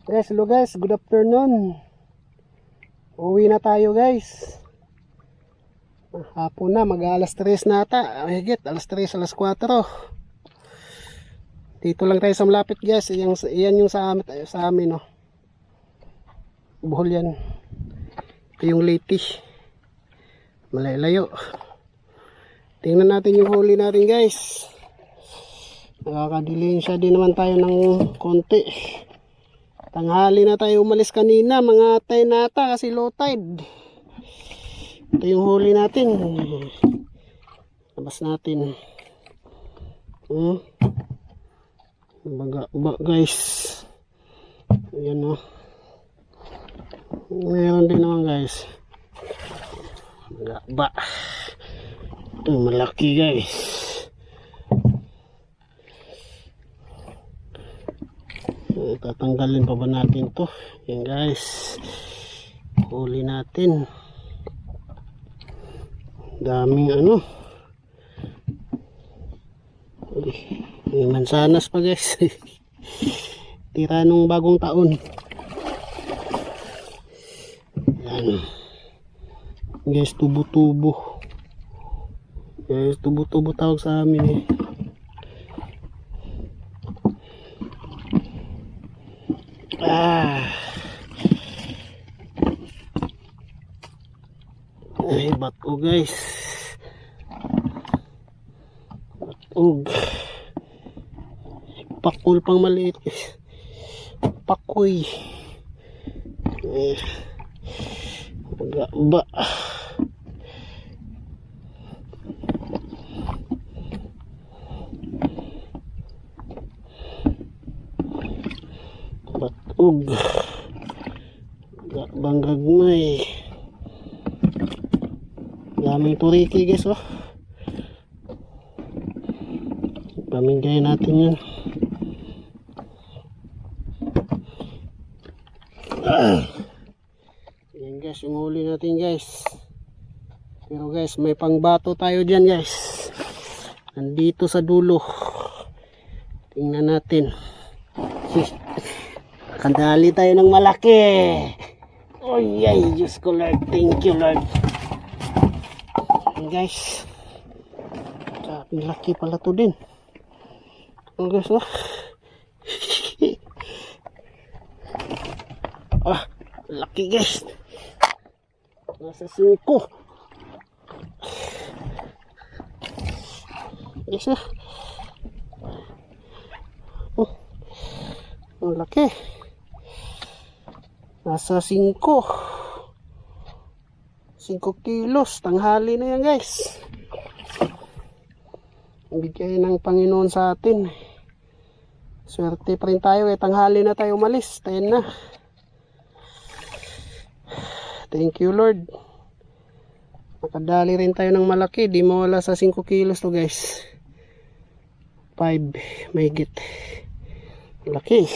Guys, hello guys, good afternoon. Uwi na tayo guys. Hapon na, mag-alas 3 na ata. Higit, alas 3, alas 4. Dito lang tayo sa malapit guys. Yan yung sa amin no. Bohol yan. Ito yung Leyte. Malayo. Tingnan natin yung huli natin guys. Nakakadilensya din naman tayo ng konti. Tanghali na tayo umalis kanina, mga 10 nata kasi low tide. Ito yung huli natin. Labas natin. Baga guys. Ayan o. Meron din naman guys. Baga. Ito malaki guys. Tatanggalin pa ba natin to? Yan guys, huli natin. Daming ano, may mansanas pa guys. Tira nung bagong taon. Yan guys, tubo-tubo guys, tubo-tubo tawag sa amin eh. Ay, bato guys. Batog. Pakul pang maliit guys. Pakoy. Ba. Batog. Banggagmay. Daming turiki guys oh. Pamigay natin yun. Yan guys, yung huli natin guys. Pero guys, may pangbato tayo dyan guys. Nandito sa dulo. Tingnan natin. Kadali tayo ng malaki. Oy, ay, Diyos ko Lord. Thank you Lord. Guys, laki pala to din. Guys oh. Laki guys. Nasa 5. Guys ang laki. Nasa 5 kilos, tanghali na yan guys. Bigay ng Panginoon sa atin. Swerte pa rin tayo eh, tanghali na tayo umalis. 10 na. Thank you Lord. Nakadali rin tayo ng malaki, di mawala sa 5 kilos to guys. 5 mahigit. Malaki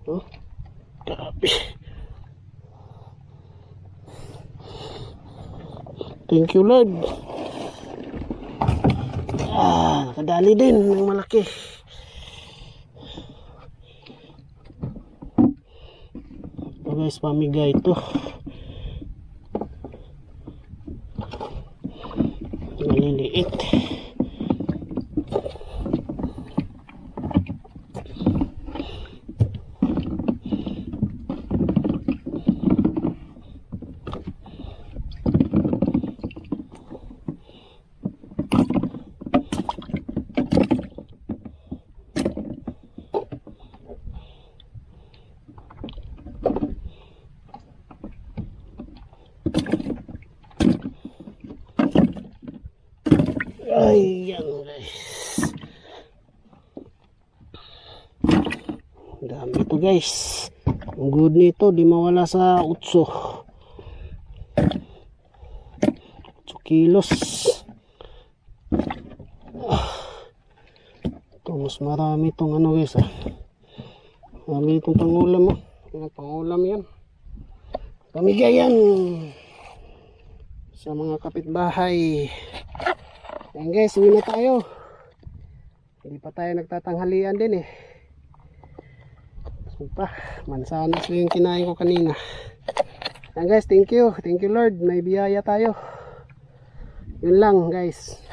oh, grabe. Thank you Lord. Nakadali din ng malaki. Ito guys, pamigay ito. Maliliit. Ayan guys, dami ito guys. Ang good nito, di mawala sa 8 kilos. Ito mas marami itong ano guys marami itong pangulam pangulam yan. Pamigay yan sa mga kapitbahay. Ayan guys, uwi na tayo. Hindi pa tayo nagtatanghalian din eh. Pa, mansanas yung kinain ko kanina. Yan guys, thank you. Thank you Lord. May biyaya tayo. Yun lang guys.